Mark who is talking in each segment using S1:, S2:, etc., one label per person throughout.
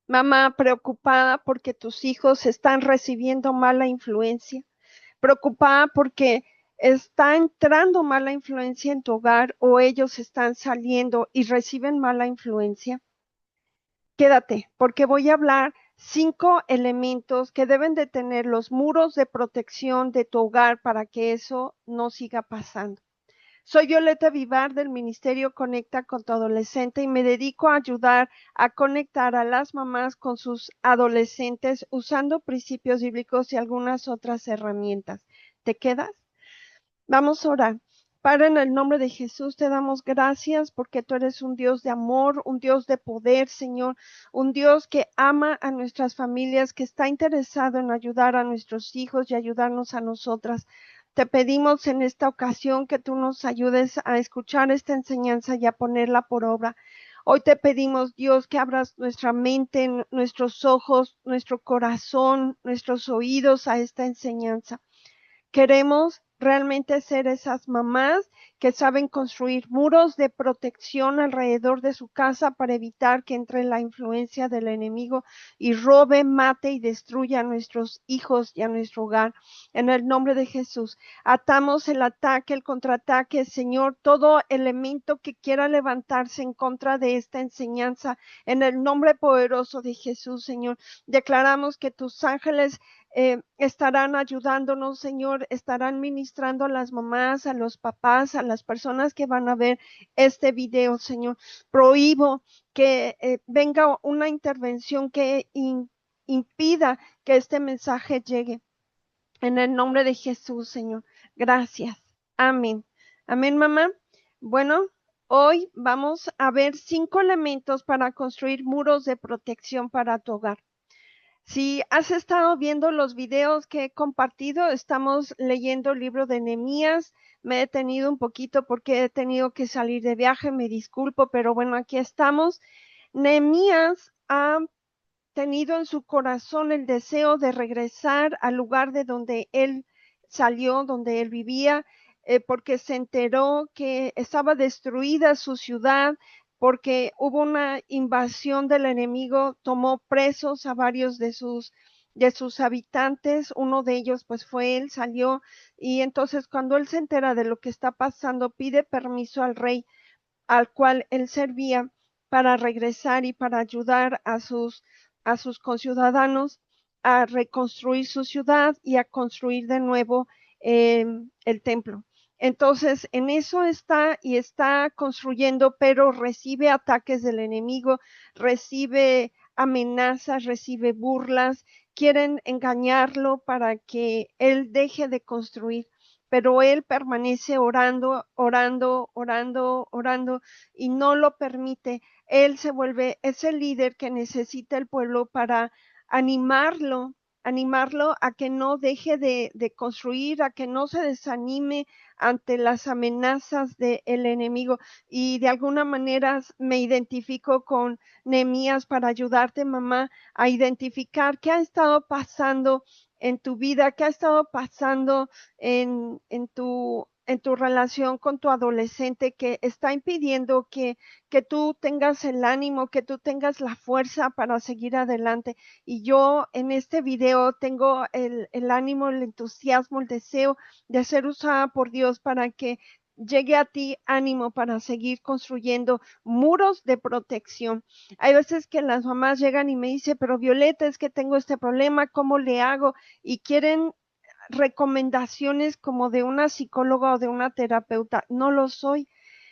S1: Mamá preocupada porque tus hijos están recibiendo mala influencia, preocupada porque está entrando mala influencia en tu hogar o ellos están saliendo y reciben mala influencia. Quédate, porque voy a hablar 5 elementos que deben de tener los muros de protección de tu hogar para que eso no siga pasando. Soy Violeta Vivar del Ministerio Conecta con tu Adolescente y me dedico a ayudar a conectar a las mamás con sus adolescentes usando principios bíblicos y algunas otras herramientas. ¿Te quedas? Vamos a orar. Padre, en el nombre de Jesús te damos gracias porque tú eres un Dios de amor, un Dios de poder, Señor, un Dios que ama a nuestras familias, que está interesado en ayudar a nuestros hijos y ayudarnos a nosotras. Te pedimos en esta ocasión que tú nos ayudes a escuchar esta enseñanza y a ponerla por obra. Hoy te pedimos, Dios, que abras nuestra mente, nuestros ojos, nuestro corazón, nuestros oídos a esta enseñanza. Queremos realmente ser esas mamás que saben construir muros de protección alrededor de su casa para evitar que entre la influencia del enemigo y robe, mate y destruya a nuestros hijos y a nuestro hogar. En el nombre de Jesús, atamos el ataque, el contraataque, Señor, todo elemento que quiera levantarse en contra de esta enseñanza. En el nombre poderoso de Jesús, Señor, declaramos que tus ángeles estarán ayudándonos, Señor, estarán ministrando a las mamás, a los papás, a las personas que van a ver este video, Señor. Prohíbo que venga una intervención que impida que este mensaje llegue. En el nombre de Jesús, Señor. Gracias. Amén. Amén, mamá. Bueno, hoy vamos a ver 5 elementos para construir muros de protección para tu hogar. Si has estado viendo los videos que he compartido, estamos leyendo el libro de Nehemías. Me he detenido un poquito porque he tenido que salir de viaje, me disculpo, pero bueno, aquí estamos. Nehemías ha tenido en su corazón el deseo de regresar al lugar de donde él salió, donde él vivía, porque se enteró que estaba destruida su ciudad, porque hubo una invasión del enemigo, tomó presos a varios de sus habitantes, uno de ellos pues fue él, salió, y entonces cuando él se entera de lo que está pasando, pide permiso al rey al cual él servía para regresar y para ayudar a sus conciudadanos a reconstruir su ciudad y a construir de nuevo el templo. Entonces, en eso está y está construyendo, pero recibe ataques del enemigo, recibe amenazas, recibe burlas, quieren engañarlo para que él deje de construir, pero él permanece orando, orando, orando, orando y no lo permite. Él se vuelve ese líder que necesita el pueblo para animarlo, animarlo a que no deje de construir, a que no se desanime ante las amenazas del enemigo. Y de alguna manera me identifico con Nehemías para ayudarte, mamá, a identificar qué ha estado pasando en tu vida, qué ha estado pasando en tu relación con tu adolescente que está impidiendo que tú tengas el ánimo, que tú tengas la fuerza para seguir adelante. Y yo en este video tengo el ánimo, el entusiasmo, el deseo de ser usada por Dios para que llegue a ti ánimo para seguir construyendo muros de protección. Hay veces que las mamás llegan y me dicen, pero Violeta, es que tengo este problema, ¿cómo le hago? Y quieren recomendaciones como de una psicóloga o de una terapeuta. No lo soy.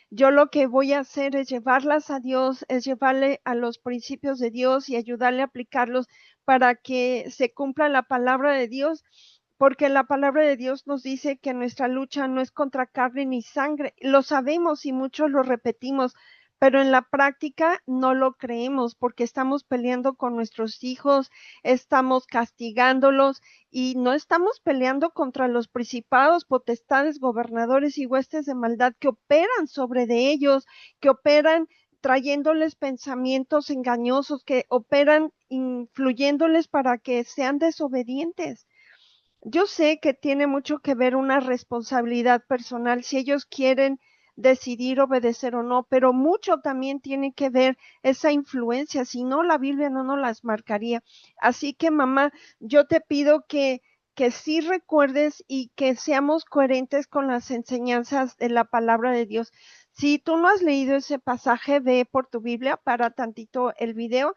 S1: Yo lo que voy a hacer es llevarlas a Dios, es llevarle a los principios de Dios y ayudarle a aplicarlos para que se cumpla la palabra de Dios, porque la palabra de Dios nos dice que nuestra lucha no es contra carne ni sangre. Lo sabemos y muchos lo repetimos, pero en la práctica no lo creemos porque estamos peleando con nuestros hijos, estamos castigándolos y no estamos peleando contra los principados, potestades, gobernadores y huestes de maldad que operan sobre de ellos, que operan trayéndoles pensamientos engañosos, que operan influyéndoles para que sean desobedientes. Yo sé que tiene mucho que ver una responsabilidad personal. Si ellos quieren decidir obedecer o no, pero mucho también tiene que ver esa influencia, si no la Biblia no nos las marcaría. Así que mamá, yo te pido que sí recuerdes y que seamos coherentes con las enseñanzas de la palabra de Dios. Si tú no has leído ese pasaje, ve por tu Biblia, para tantito el video.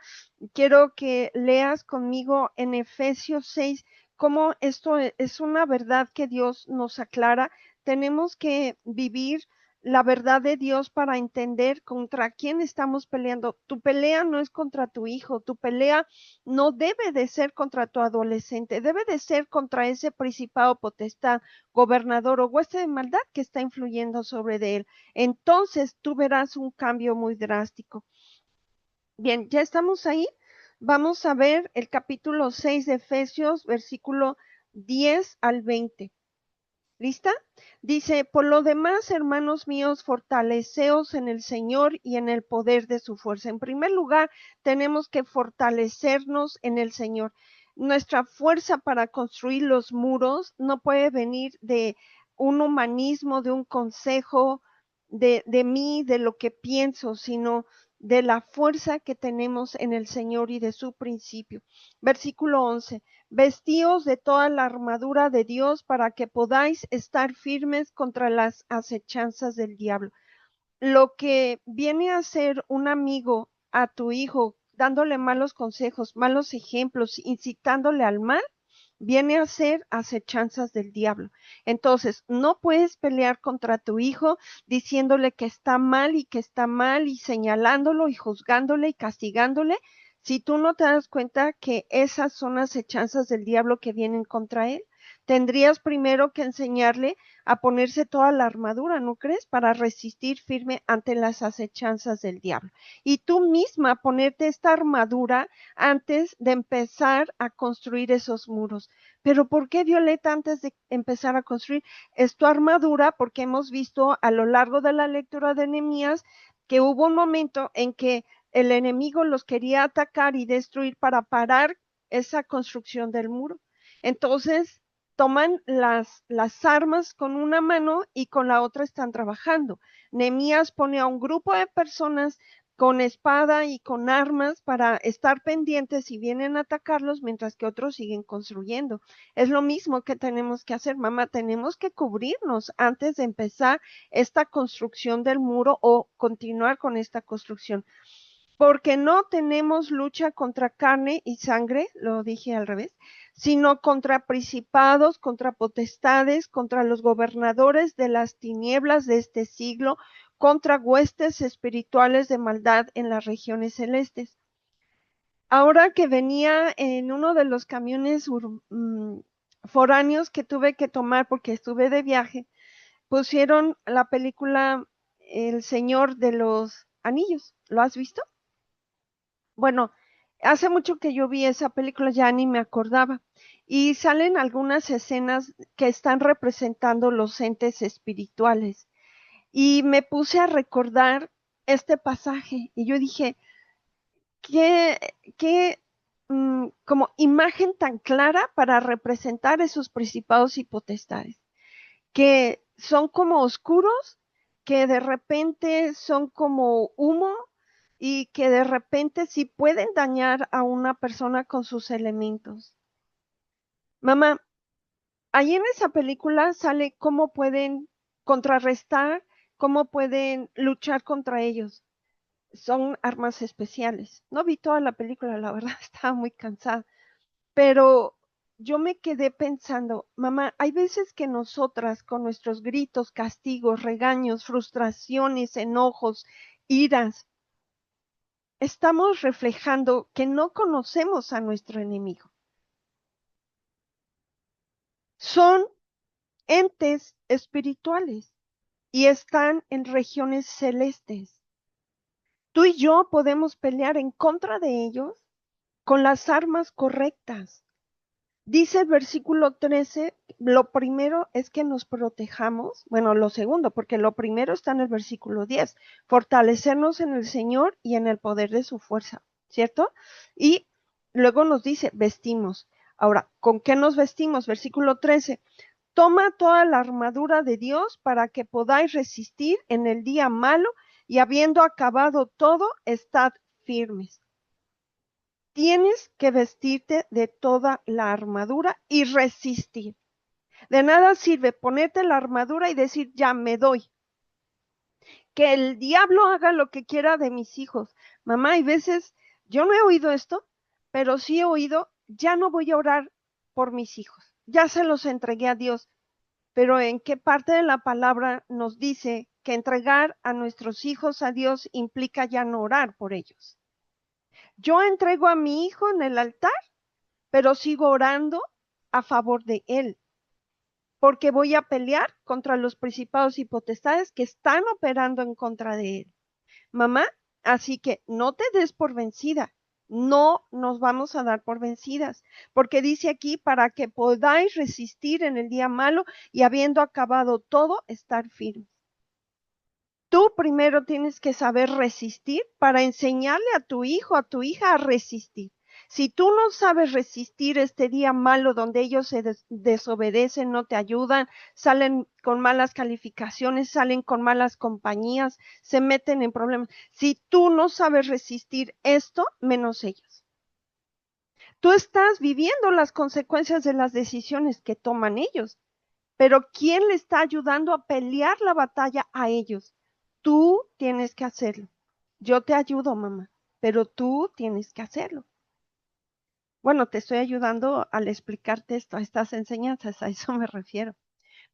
S1: Quiero que leas conmigo en Efesios 6 cómo esto es una verdad que Dios nos aclara. Tenemos que vivir la verdad de Dios para entender contra quién estamos peleando. Tu pelea no es contra tu hijo, tu pelea no debe de ser contra tu adolescente, debe de ser contra ese principado, potestad, gobernador o hueste de maldad que está influyendo sobre de él. Entonces tú verás un cambio muy drástico. Bien, ya estamos ahí. Vamos a ver el capítulo 6 de Efesios, versículo 10 al 20. ¿Lista? Dice, por lo demás, hermanos míos, fortaleceos en el Señor y en el poder de su fuerza. En primer lugar, tenemos que fortalecernos en el Señor. Nuestra fuerza para construir los muros no puede venir de un humanismo, de un consejo, de mí, de lo que pienso, sino de la fuerza que tenemos en el Señor y de su principio. Versículo 11. Vestíos de toda la armadura de Dios para que podáis estar firmes contra las acechanzas del diablo. Lo que viene a ser un amigo a tu hijo, dándole malos consejos, malos ejemplos, incitándole al mal, viene a ser acechanzas del diablo. Entonces, no puedes pelear contra tu hijo diciéndole que está mal y señalándolo y juzgándole y castigándole, si tú no te das cuenta que esas son acechanzas del diablo que vienen contra él. Tendrías primero que enseñarle a ponerse toda la armadura, ¿no crees? Para resistir firme ante las acechanzas del diablo. Y tú misma ponerte esta armadura antes de empezar a construir esos muros. Pero ¿por qué, Violeta, antes de empezar a construir? Es tu armadura, porque hemos visto a lo largo de la lectura de Nehemías que hubo un momento en que el enemigo los quería atacar y destruir para parar esa construcción del muro. Entonces, toman las armas con una mano y con la otra están trabajando. Nehemías pone a un grupo de personas con espada y con armas para estar pendientes si vienen a atacarlos, mientras que otros siguen construyendo. Es lo mismo que tenemos que hacer, mamá, tenemos que cubrirnos antes de empezar esta construcción del muro o continuar con esta construcción. Porque no tenemos lucha contra carne y sangre, lo dije al revés, sino contra principados, contra potestades, contra los gobernadores de las tinieblas de este siglo, contra huestes espirituales de maldad en las regiones celestes. Ahora que venía en uno de los camiones foráneos que tuve que tomar porque estuve de viaje, pusieron la película El Señor de los Anillos. ¿Lo has visto? Bueno, hace mucho que yo vi esa película, ya ni me acordaba. Y salen algunas escenas que están representando los entes espirituales. Y me puse a recordar este pasaje y yo dije, qué como imagen tan clara para representar esos principados y potestades, que son como oscuros, que de repente son como humo y que de repente sí pueden dañar a una persona con sus elementos. Mamá, ahí en esa película sale cómo pueden contrarrestar, cómo pueden luchar contra ellos. Son armas especiales. No vi toda la película, la verdad, estaba muy cansada, pero yo me quedé pensando, mamá, hay veces que nosotras con nuestros gritos, castigos, regaños, frustraciones, enojos, iras, estamos reflejando que no conocemos a nuestro enemigo. Son entes espirituales y están en regiones celestes. Tú y yo podemos pelear en contra de ellos con las armas correctas. Dice el versículo 13, lo primero es que nos protejamos, bueno, lo segundo, porque lo primero está en el versículo 10, fortalecernos en el Señor y en el poder de su fuerza, ¿cierto? Y luego nos dice, vestimos. Ahora, ¿con qué nos vestimos? Versículo 13, Toma toda la armadura de Dios para que podáis resistir en el día malo y habiendo acabado todo, estad firmes. Tienes que vestirte de toda la armadura y resistir. De nada sirve ponerte la armadura y decir, ya me doy. Que el diablo haga lo que quiera de mis hijos. Mamá, hay veces, yo no he oído esto, pero sí he oído, ya no voy a orar por mis hijos. Ya se los entregué a Dios. Pero ¿en qué parte de la palabra nos dice que entregar a nuestros hijos a Dios implica ya no orar por ellos? Yo entrego a mi hijo en el altar, pero sigo orando a favor de él, porque voy a pelear contra los principados y potestades que están operando en contra de él. Mamá, así que no te des por vencida. No nos vamos a dar por vencidas, porque dice aquí, para que podáis resistir en el día malo y habiendo acabado todo, estar firmes. Tú primero tienes que saber resistir para enseñarle a tu hijo, a tu hija a resistir. Si tú no sabes resistir este día malo donde ellos se desobedecen, no te ayudan, salen con malas calificaciones, salen con malas compañías, se meten en problemas. Si tú no sabes resistir esto, menos ellos. Tú estás viviendo las consecuencias de las decisiones que toman ellos, pero ¿quién le está ayudando a pelear la batalla a ellos? Tú tienes que hacerlo. Yo te ayudo, mamá, pero tú tienes que hacerlo. Bueno, te estoy ayudando al explicarte esto, a estas enseñanzas, a eso me refiero.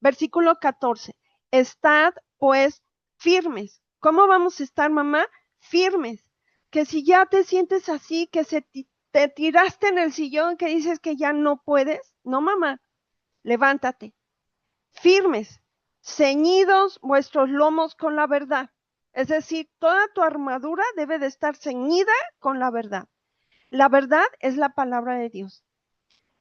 S1: Versículo 14. Estad, pues, firmes. ¿Cómo vamos a estar, mamá? Firmes. Que si ya te sientes así, que te tiraste en el sillón, que dices que ya no puedes, no, mamá, levántate. Firmes, ceñidos vuestros lomos con la verdad. Es decir, toda tu armadura debe de estar ceñida con la verdad. La verdad es la palabra de Dios.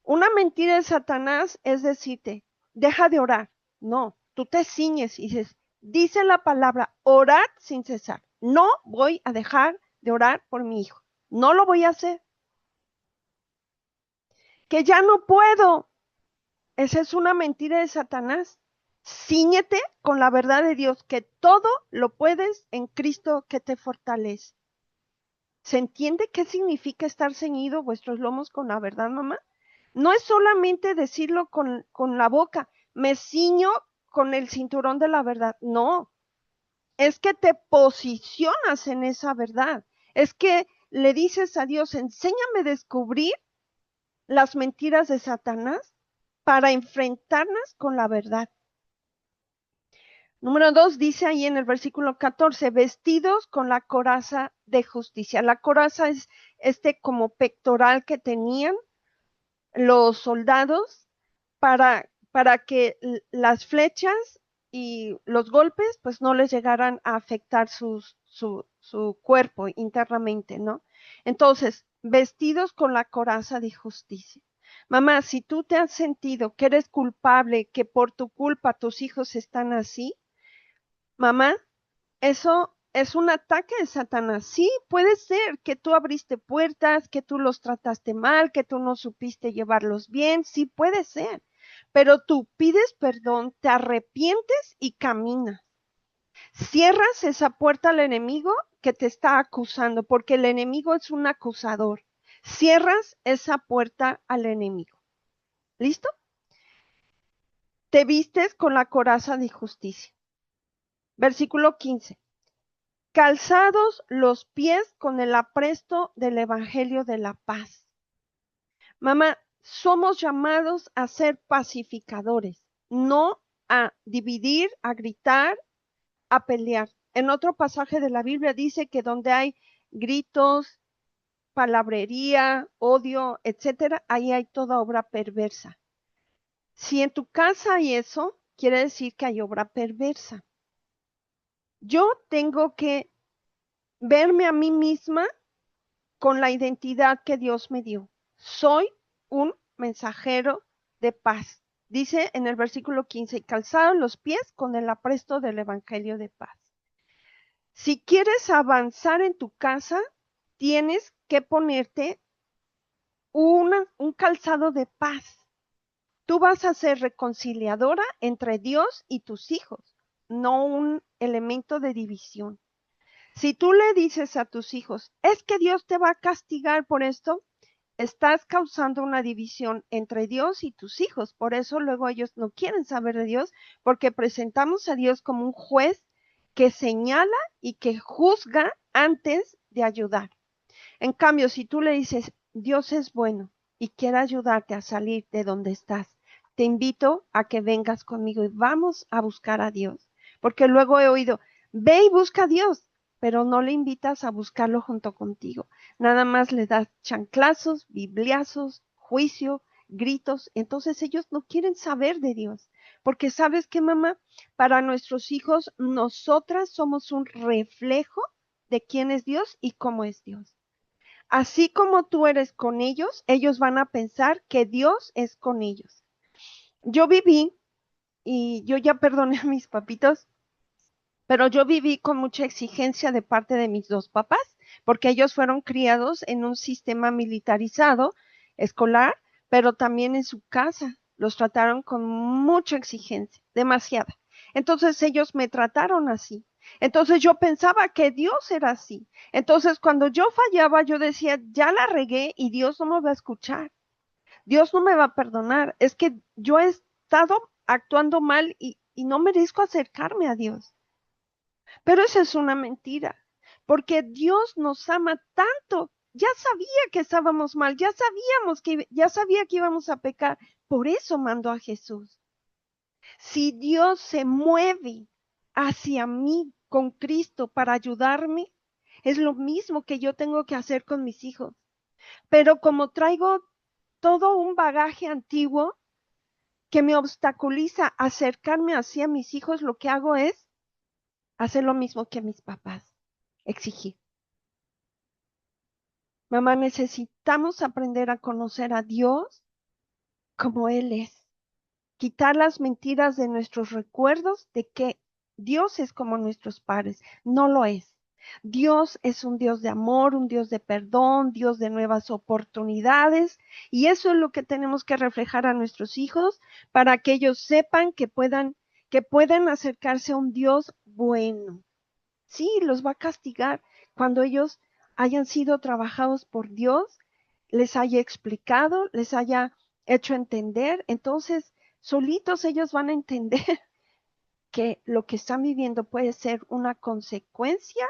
S1: Una mentira de Satanás es decirte, deja de orar. No, tú te ciñes y dices, dice la palabra, orad sin cesar. No voy a dejar de orar por mi hijo. No lo voy a hacer. Que ya no puedo. Esa es una mentira de Satanás. Cíñete con la verdad de Dios, que todo lo puedes en Cristo que te fortalece. ¿Se entiende qué significa estar ceñido vuestros lomos con la verdad, mamá? No es solamente decirlo con la boca, me ciño con el cinturón de la verdad. No, es que te posicionas en esa verdad. Es que le dices a Dios, enséñame a descubrir las mentiras de Satanás para enfrentarnos con la verdad. Número 2 dice ahí en el versículo 14, vestidos con la coraza de justicia. La coraza es como pectoral que tenían los soldados para que las flechas y los golpes pues no les llegaran a afectar su cuerpo internamente, ¿no? Entonces, vestidos con la coraza de justicia. Mamá, si tú te has sentido que eres culpable, que por tu culpa tus hijos están así, mamá, eso es un ataque de Satanás. Sí, puede ser que tú abriste puertas, que tú los trataste mal, que tú no supiste llevarlos bien. Sí, puede ser. Pero tú pides perdón, te arrepientes y caminas. Cierras esa puerta al enemigo que te está acusando, porque el enemigo es un acusador. Cierras esa puerta al enemigo. ¿Listo? Te vistes con la coraza de justicia. Versículo 15. Calzados los pies con el apresto del Evangelio de la paz. Mamá, somos llamados a ser pacificadores, no a dividir, a gritar, a pelear. En otro pasaje de la Biblia dice que donde hay gritos, palabrería, odio, etcétera, ahí hay toda obra perversa. Si en tu casa hay eso, quiere decir que hay obra perversa. Yo tengo que verme a mí misma con la identidad que Dios me dio. Soy un mensajero de paz. Dice en el versículo 15, calzados los pies con el apresto del Evangelio de paz. Si quieres avanzar en tu casa, tienes que ponerte un calzado de paz. Tú vas a ser reconciliadora entre Dios y tus hijos, no un elemento de división. Si tú le dices a tus hijos, es que Dios te va a castigar por esto, estás causando una división entre Dios y tus hijos. Por eso luego ellos no quieren saber de Dios, porque presentamos a Dios como un juez que señala y que juzga antes de ayudar. En cambio, si tú le dices, Dios es bueno y quiere ayudarte a salir de donde estás, te invito a que vengas conmigo y vamos a buscar a Dios. Porque luego he oído, ve y busca a Dios, pero no le invitas a buscarlo junto contigo. Nada más le das chanclazos, bibliazos, juicio, gritos. Entonces ellos no quieren saber de Dios. Porque sabes qué, mamá, para nuestros hijos, nosotras somos un reflejo de quién es Dios y cómo es Dios. Así como tú eres con ellos van a pensar que Dios es con ellos. Yo viví, y yo ya perdoné a mis papitos, pero yo viví con mucha exigencia de parte de mis dos papás, porque ellos fueron criados en un sistema militarizado, escolar, pero también en su casa. Los trataron con mucha exigencia, demasiada. Entonces ellos me trataron así. Entonces yo pensaba que Dios era así. Entonces cuando yo fallaba, yo decía, ya la regué y Dios no me va a escuchar. Dios no me va a perdonar. Es que yo he estado actuando mal y no merezco acercarme a Dios. Pero esa es una mentira, porque Dios nos ama tanto. Ya sabía que estábamos mal, ya sabía que íbamos a pecar. Por eso mandó a Jesús. Si Dios se mueve hacia mí con Cristo para ayudarme, es lo mismo que yo tengo que hacer con mis hijos. Pero como traigo todo un bagaje antiguo que me obstaculiza acercarme hacia mis hijos, lo que hago es hacer lo mismo que mis papás, exigir. Mamá, necesitamos aprender a conocer a Dios como Él es. Quitar las mentiras de nuestros recuerdos de que Dios es como nuestros padres. No lo es. Dios es un Dios de amor, un Dios de perdón, Dios de nuevas oportunidades. Y eso es lo que tenemos que reflejar a nuestros hijos para que ellos sepan que pueden acercarse a un Dios bueno. Sí, los va a castigar cuando ellos hayan sido trabajados por Dios, les haya explicado, les haya hecho entender. Entonces, solitos ellos van a entender que lo que están viviendo puede ser una consecuencia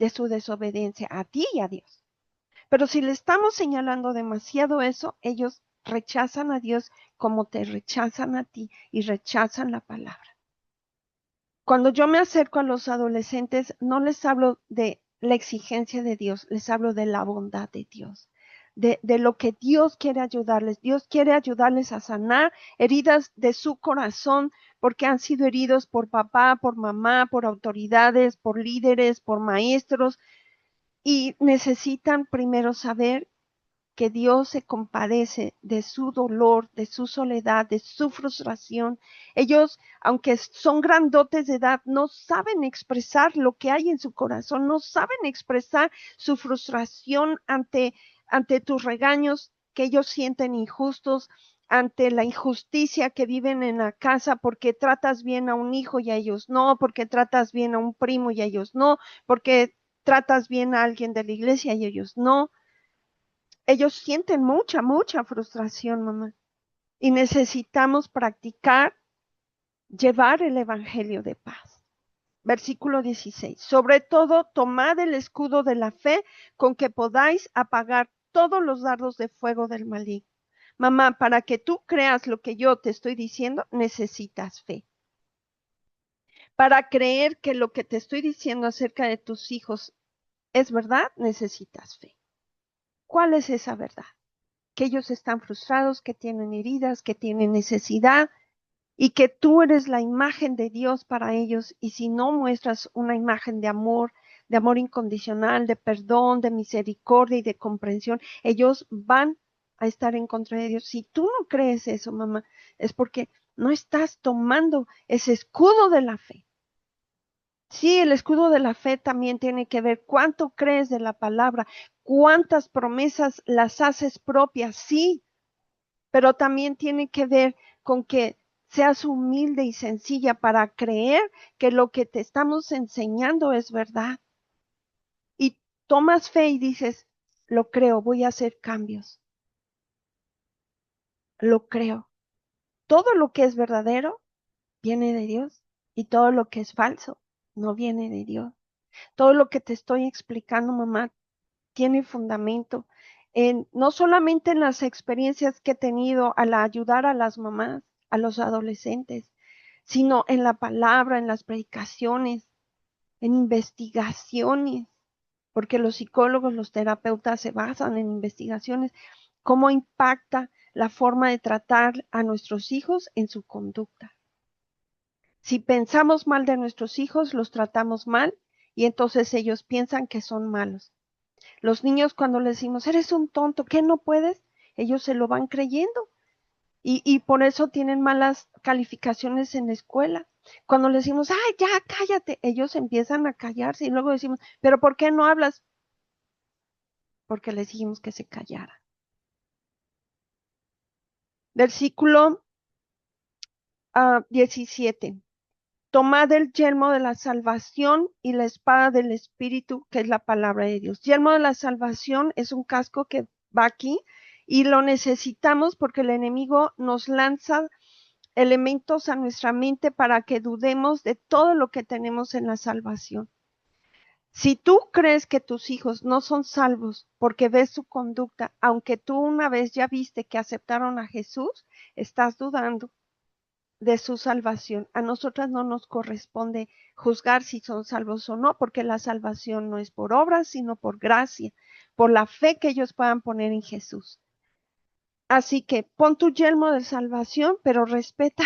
S1: de su desobediencia a ti y a Dios. Pero si le estamos señalando demasiado eso, ellos rechazan a Dios como te rechazan a ti y rechazan la palabra. Cuando yo me acerco a los adolescentes, no les hablo de la exigencia de Dios, les hablo de la bondad de Dios, de lo que Dios quiere ayudarles. Dios quiere ayudarles a sanar heridas de su corazón porque han sido heridos por papá, por mamá, por autoridades, por líderes, por maestros y necesitan primero saber que Dios se compadece de su dolor, de su soledad, de su frustración. Ellos, aunque son grandotes de edad, no saben expresar lo que hay en su corazón, no saben expresar su frustración ante tus regaños que ellos sienten injustos, ante la injusticia que viven en la casa porque tratas bien a un hijo y a ellos no, porque tratas bien a un primo y a ellos no, porque tratas bien a alguien de la iglesia y ellos no. Ellos sienten mucha frustración, mamá. Y necesitamos practicar, llevar el evangelio de paz. Versículo 16. Sobre todo, tomad el escudo de la fe con que podáis apagar todos los dardos de fuego del maligno. Mamá, para que tú creas lo que yo te estoy diciendo, necesitas fe. Para creer que lo que te estoy diciendo acerca de tus hijos es verdad, necesitas fe. ¿Cuál es esa verdad? Que ellos están frustrados, que tienen heridas, que tienen necesidad y que tú eres la imagen de Dios para ellos. Y si no muestras una imagen de amor incondicional, de perdón, de misericordia y de comprensión, ellos van a estar en contra de Dios. Si tú no crees eso, mamá, es porque no estás tomando ese escudo de la fe. Sí, el escudo de la fe también tiene que ver cuánto crees de la palabra, cuántas promesas las haces propias, sí, pero también tiene que ver con que seas humilde y sencilla para creer que lo que te estamos enseñando es verdad. Y tomas fe y dices, lo creo, voy a hacer cambios. Lo creo. Todo lo que es verdadero viene de Dios y todo lo que es falso no viene de Dios. Todo lo que te estoy explicando, mamá, tiene fundamento no solamente en las experiencias que he tenido al ayudar a las mamás, a los adolescentes, sino en la palabra, en las predicaciones, en investigaciones, porque los psicólogos, los terapeutas se basan en investigaciones, cómo impacta la forma de tratar a nuestros hijos en su conducta. Si pensamos mal de nuestros hijos, los tratamos mal y entonces ellos piensan que son malos. Los niños cuando les decimos, eres un tonto, ¿qué no puedes? Ellos se lo van creyendo y por eso tienen malas calificaciones en la escuela. Cuando les decimos, ay, ya, cállate, ellos empiezan a callarse y luego decimos, pero ¿por qué no hablas? Porque les dijimos que se callaran. Versículo 17. Tomad el yelmo de la salvación y la espada del Espíritu, que es la palabra de Dios. Yelmo de la salvación es un casco que va aquí y lo necesitamos porque el enemigo nos lanza elementos a nuestra mente para que dudemos de todo lo que tenemos en la salvación. Si tú crees que tus hijos no son salvos porque ves su conducta, aunque tú una vez ya viste que aceptaron a Jesús, estás dudando de su salvación. A nosotras no nos corresponde juzgar si son salvos o no, porque la salvación no es por obras, sino por gracia, por la fe que ellos puedan poner en Jesús. Así que pon tu yelmo de salvación, pero respeta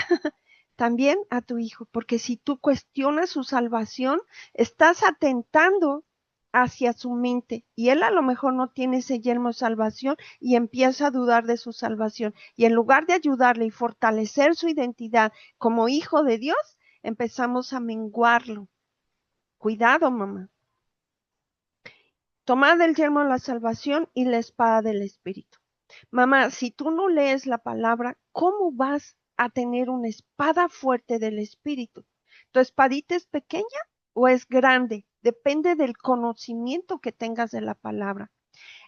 S1: también a tu hijo, porque si tú cuestionas su salvación, estás atentando hacia su mente y él a lo mejor no tiene ese yelmo de salvación y empieza a dudar de su salvación. Y en lugar de ayudarle y fortalecer su identidad como hijo de Dios, empezamos a menguarlo. Cuidado, mamá. Tomad el yelmo de la salvación y la espada del Espíritu. Mamá, si tú no lees la palabra, ¿cómo vas a tener una espada fuerte del Espíritu? ¿Tu espadita es pequeña o es grande? Depende del conocimiento que tengas de la palabra.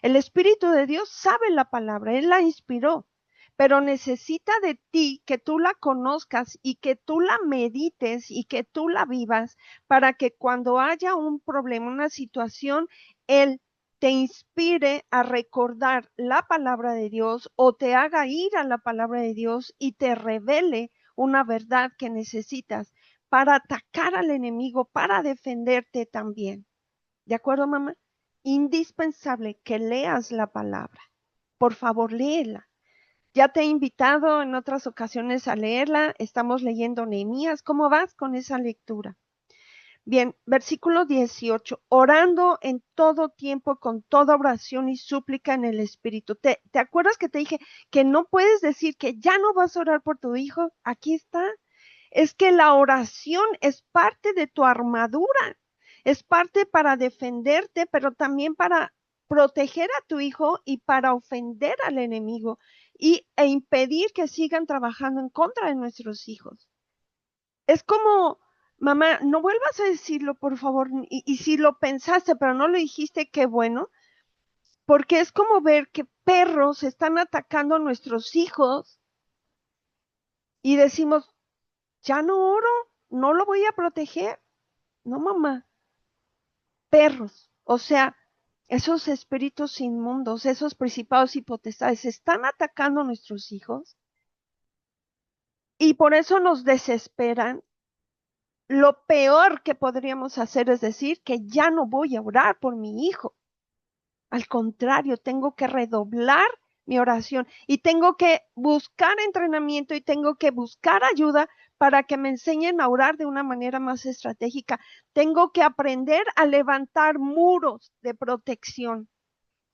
S1: El Espíritu de Dios sabe la palabra, Él la inspiró, pero necesita de ti que tú la conozcas y que tú la medites y que tú la vivas para que cuando haya un problema, una situación, Él te inspire a recordar la palabra de Dios o te haga ir a la palabra de Dios y te revele una verdad que necesitas para atacar al enemigo, para defenderte también. ¿De acuerdo, mamá? Indispensable que leas la palabra. Por favor, léela. Ya te he invitado en otras ocasiones a leerla. Estamos leyendo Nehemías. ¿Cómo vas con esa lectura? Bien, versículo 18. Orando en todo tiempo con toda oración y súplica en el Espíritu. ¿Te acuerdas que te dije que no puedes decir que ya no vas a orar por tu hijo? Aquí está. Es que la oración es parte de tu armadura. Es parte para defenderte, pero también para proteger a tu hijo y para ofender al enemigo e impedir que sigan trabajando en contra de nuestros hijos. Es como, mamá, no vuelvas a decirlo, por favor, y si lo pensaste, pero no lo dijiste, qué bueno, porque es como ver que perros están atacando a nuestros hijos y decimos, ya no oro, no lo voy a proteger. No, mamá, perros, o sea, esos espíritus inmundos, esos principados y potestades están atacando a nuestros hijos y por eso nos desesperan. Lo peor que podríamos hacer es decir que ya no voy a orar por mi hijo. Al contrario, tengo que redoblar mi oración y tengo que buscar entrenamiento y tengo que buscar ayuda para que me enseñen a orar de una manera más estratégica. Tengo que aprender a levantar muros de protección.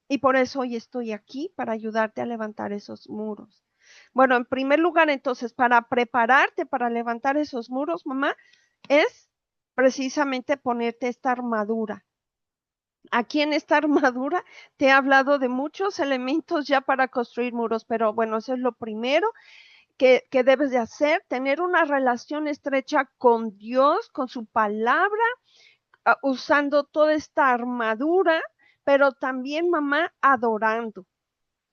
S1: Y por eso hoy estoy aquí para ayudarte a levantar esos muros. Bueno, en primer lugar, entonces, para prepararte para levantar esos muros, mamá, es precisamente ponerte esta armadura. Aquí en esta armadura te he hablado de muchos elementos ya para construir muros, pero bueno, eso es lo primero que debes de hacer, tener una relación estrecha con Dios, con su palabra, usando toda esta armadura, pero también, mamá, adorando.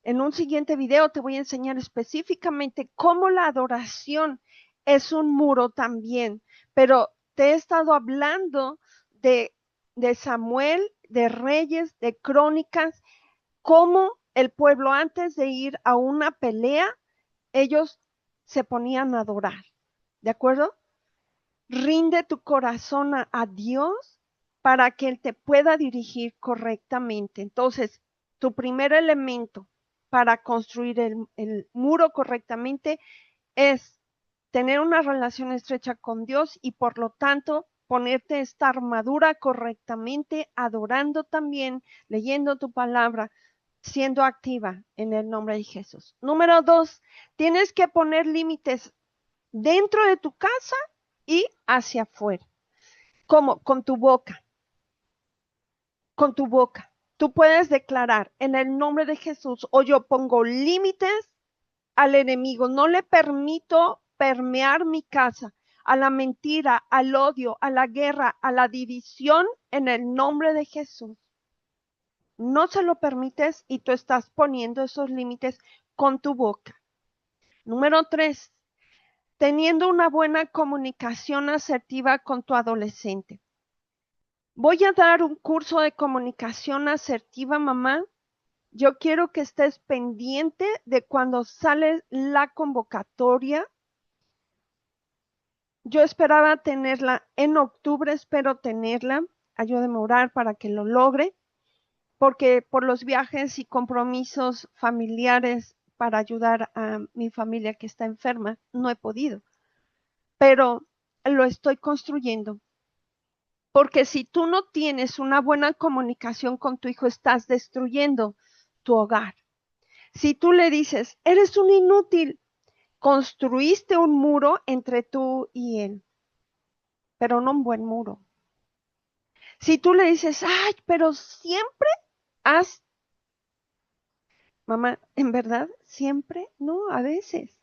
S1: En un siguiente video te voy a enseñar específicamente cómo la adoración es un muro también, pero te he estado hablando de, de Samuel, de Reyes, de Crónicas, cómo el pueblo antes de ir a una pelea, ellos se ponían a adorar, ¿de acuerdo? Rinde tu corazón a Dios para que Él te pueda dirigir correctamente. Entonces, tu primer elemento para construir el muro correctamente es tener una relación estrecha con Dios y por lo tanto ponerte esta armadura correctamente, adorando también, leyendo tu palabra, siendo activa en el nombre de Jesús. Número 2, tienes que poner límites dentro de tu casa y hacia afuera. ¿Cómo? Con tu boca. Con tu boca. Tú puedes declarar en el nombre de Jesús, o yo pongo límites al enemigo, no le permito permear mi casa a la mentira, al odio, a la guerra, a la división en el nombre de Jesús. No se lo permites y tú estás poniendo esos límites con tu boca. Número 3, teniendo una buena comunicación asertiva con tu adolescente. Voy a dar un curso de comunicación asertiva, mamá. Yo quiero que estés pendiente de cuando sale la convocatoria. Yo esperaba tenerla en octubre, espero tenerla. Ayúdeme a orar para que lo logre, porque por los viajes y compromisos familiares para ayudar a mi familia que está enferma, no he podido, pero lo estoy construyendo. Porque si tú no tienes una buena comunicación con tu hijo, estás destruyendo tu hogar. Si tú le dices, eres un inútil, construiste un muro entre tú y él, pero no un buen muro. Si tú le dices, ay, pero siempre has, mamá, ¿en verdad? ¿Siempre? No, a veces.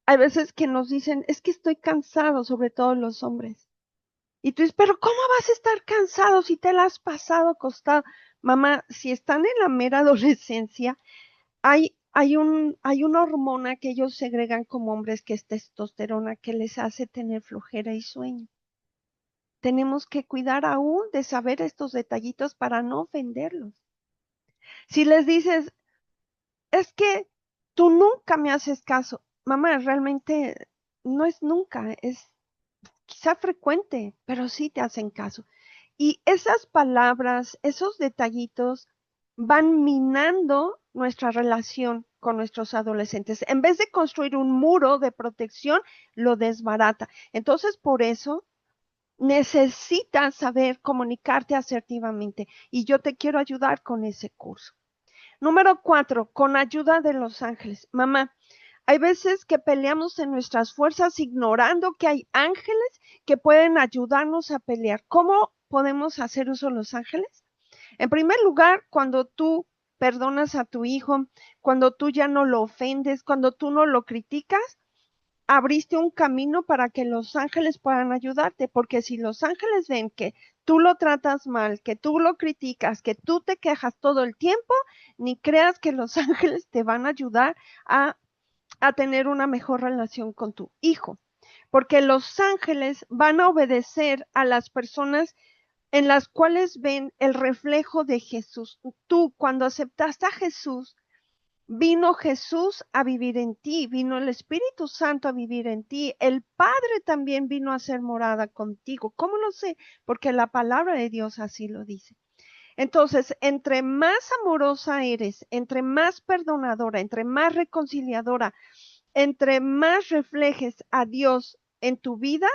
S1: Hay veces que nos dicen, es que estoy cansado, sobre todo los hombres. Y tú dices, pero ¿cómo vas a estar cansado si te la has pasado acostado? Mamá, si están en la mera adolescencia, hay una hormona que ellos segregan como hombres que es testosterona que les hace tener flojera y sueño. Tenemos que cuidar aún de saber estos detallitos para no ofenderlos. Si les dices, es que tú nunca me haces caso, mamá, realmente no es nunca, es quizá frecuente, pero sí te hacen caso. Y esas palabras, esos detallitos van minando nuestra relación con nuestros adolescentes. En vez de construir un muro de protección, lo desbarata. Entonces, por eso necesitas saber comunicarte asertivamente y yo te quiero ayudar con ese curso. Número 4, con ayuda de los ángeles. Mamá, hay veces que peleamos en nuestras fuerzas ignorando que hay ángeles que pueden ayudarnos a pelear. ¿Cómo podemos hacer uso de los ángeles? En primer lugar, cuando tú perdonas a tu hijo, cuando tú ya no lo ofendes, cuando tú no lo criticas, abriste un camino para que los ángeles puedan ayudarte, porque si los ángeles ven que tú lo tratas mal, que tú lo criticas, que tú te quejas todo el tiempo, ni creas que los ángeles te van a ayudar a tener una mejor relación con tu hijo, porque los ángeles van a obedecer a las personas en las cuales ven el reflejo de Jesús. Tú, cuando aceptaste a Jesús, vino Jesús a vivir en ti, vino el Espíritu Santo a vivir en ti, el Padre también vino a ser morada contigo. ¿Cómo lo sé? Porque la palabra de Dios así lo dice. Entonces, entre más amorosa eres, entre más perdonadora, entre más reconciliadora, entre más reflejes a Dios en tu vida,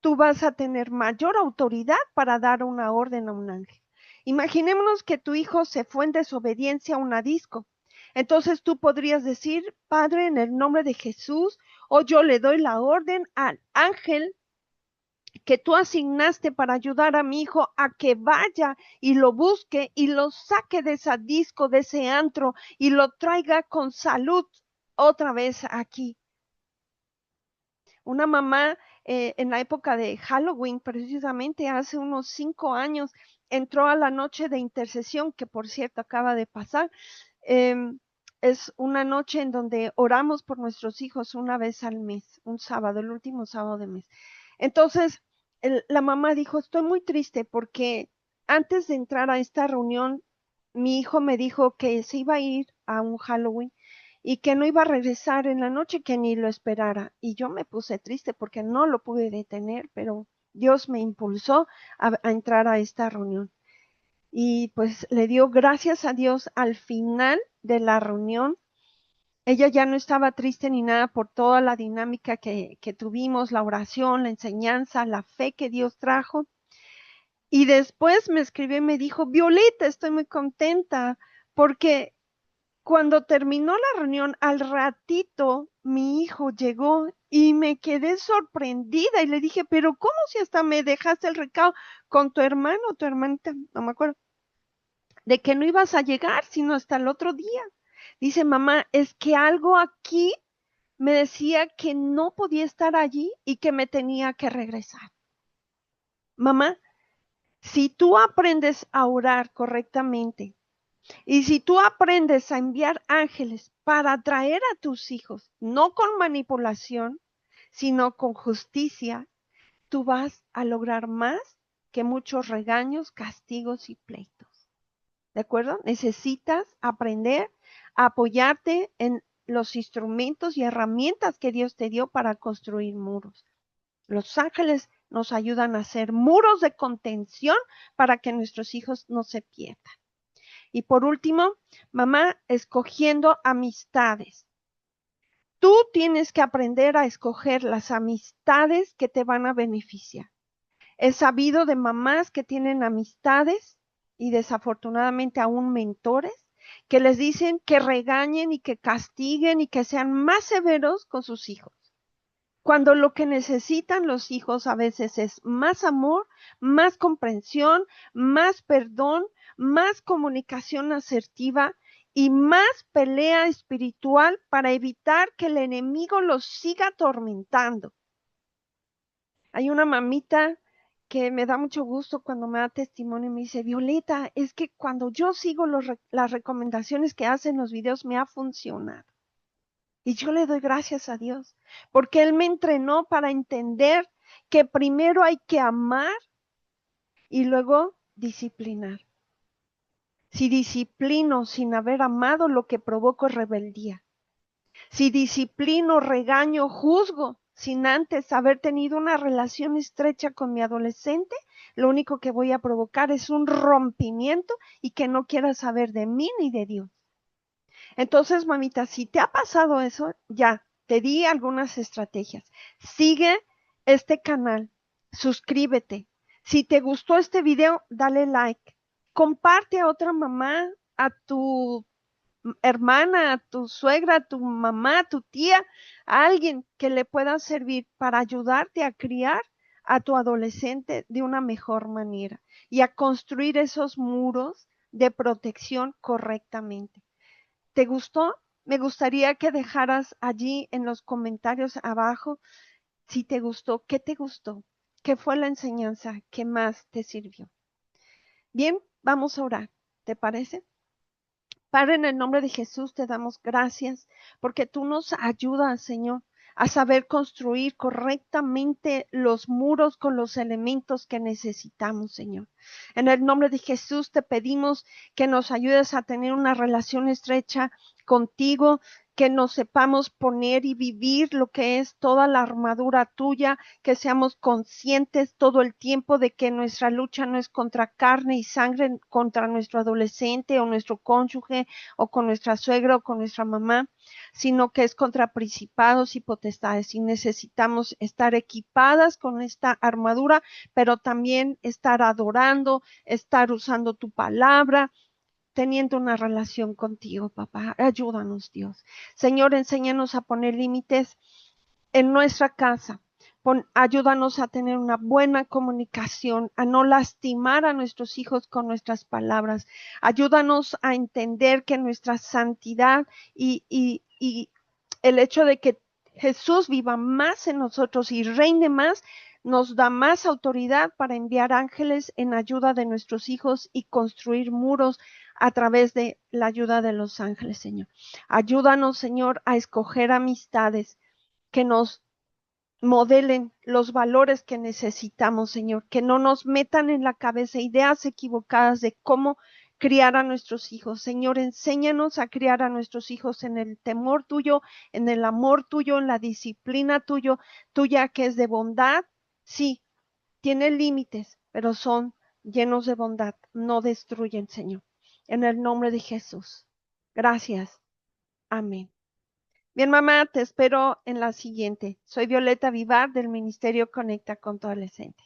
S1: tú vas a tener mayor autoridad para dar una orden a un ángel. Imaginémonos que tu hijo se fue en desobediencia a una disco. Entonces tú podrías decir, Padre, en el nombre de Jesús, o yo le doy la orden al ángel que tú asignaste para ayudar a mi hijo a que vaya y lo busque y lo saque de ese disco, de ese antro y lo traiga con salud otra vez aquí. Una mamá en la época de Halloween, precisamente hace unos 5 años, entró a la noche de intercesión, que por cierto acaba de pasar. Es una noche en donde oramos por nuestros hijos una vez al mes, un sábado, el último sábado de mes. Entonces, la mamá dijo, estoy muy triste porque antes de entrar a esta reunión, mi hijo me dijo que se iba a ir a un Halloween y que no iba a regresar en la noche, que ni lo esperara. Y yo me puse triste porque no lo pude detener, pero Dios me impulsó a entrar a esta reunión. Y pues le dio gracias a Dios al final de la reunión. Ella ya no estaba triste ni nada por toda la dinámica que tuvimos, la oración, la enseñanza, la fe que Dios trajo. Y después me escribió y me dijo, Violeta, estoy muy contenta porque cuando terminó la reunión, al ratito mi hijo llegó y me quedé sorprendida y le dije, pero ¿cómo si hasta me dejaste el recado con tu hermano o tu hermanita? No me acuerdo, de que no ibas a llegar sino hasta el otro día. Dice, mamá, es que algo aquí me decía que no podía estar allí y que me tenía que regresar. Mamá, si tú aprendes a orar correctamente y si tú aprendes a enviar ángeles para atraer a tus hijos, no con manipulación, sino con justicia, tú vas a lograr más que muchos regaños, castigos y pleitos. ¿De acuerdo? Necesitas aprender a apoyarte en los instrumentos y herramientas que Dios te dio para construir muros. Los ángeles nos ayudan a hacer muros de contención para que nuestros hijos no se pierdan. Y por último, mamá, escogiendo amistades. Tú tienes que aprender a escoger las amistades que te van a beneficiar. He sabido de mamás que tienen amistades y desafortunadamente aún mentores que les dicen que regañen y que castiguen y que sean más severos con sus hijos. Cuando lo que necesitan los hijos a veces es más amor, más comprensión, más perdón, más comunicación asertiva y más pelea espiritual para evitar que el enemigo los siga atormentando. Hay una mamita que me da mucho gusto cuando me da testimonio y me dice, Violeta, es que cuando yo sigo las recomendaciones que hacen los videos me ha funcionado. Y yo le doy gracias a Dios, porque Él me entrenó para entender que primero hay que amar y luego disciplinar. Si disciplino sin haber amado, lo que provoco es rebeldía. Si disciplino, regaño, juzgo, sin antes haber tenido una relación estrecha con mi adolescente, lo único que voy a provocar es un rompimiento y que no quiera saber de mí ni de Dios. Entonces, mamita, si te ha pasado eso, ya, te di algunas estrategias. Sigue este canal, suscríbete. Si te gustó este video, dale like. Comparte a otra mamá, a tu hermana, a tu suegra, a tu mamá, a tu tía, a alguien que le pueda servir para ayudarte a criar a tu adolescente de una mejor manera y a construir esos muros de protección correctamente. ¿Te gustó? Me gustaría que dejaras allí en los comentarios abajo si te gustó, qué te gustó, qué fue la enseñanza que más te sirvió. Bien, vamos a orar, ¿te parece? Padre, en el nombre de Jesús te damos gracias porque tú nos ayudas, Señor, a saber construir correctamente los muros con los elementos que necesitamos, Señor. En el nombre de Jesús te pedimos que nos ayudes a tener una relación estrecha contigo, que nos sepamos poner y vivir lo que es toda la armadura tuya, que seamos conscientes todo el tiempo de que nuestra lucha no es contra carne y sangre, contra nuestro adolescente o nuestro cónyuge o con nuestra suegra o con nuestra mamá, sino que es contra principados y potestades y necesitamos estar equipadas con esta armadura, pero también estar adorando, estar usando tu palabra, teniendo una relación contigo, papá. Ayúdanos, Dios. Señor, enséñanos a poner límites en nuestra casa, Ayúdanos a tener una buena comunicación, a no lastimar a nuestros hijos con nuestras palabras. Ayúdanos a entender que nuestra santidad y el hecho de que Jesús viva más en nosotros y reine más, nos da más autoridad para enviar ángeles en ayuda de nuestros hijos y construir muros a través de la ayuda de los ángeles, Señor. Ayúdanos, Señor, a escoger amistades que nos modelen los valores que necesitamos, Señor, que no nos metan en la cabeza ideas equivocadas de cómo criar a nuestros hijos. Señor, enséñanos a criar a nuestros hijos en el temor tuyo, en el amor tuyo, en la disciplina tuya que es de bondad. Sí, tiene límites, pero son llenos de bondad, no destruyen, Señor. En el nombre de Jesús. Gracias. Amén. Bien, mamá, te espero en la siguiente. Soy Violeta Vivar del Ministerio Conecta con tu Adolescente.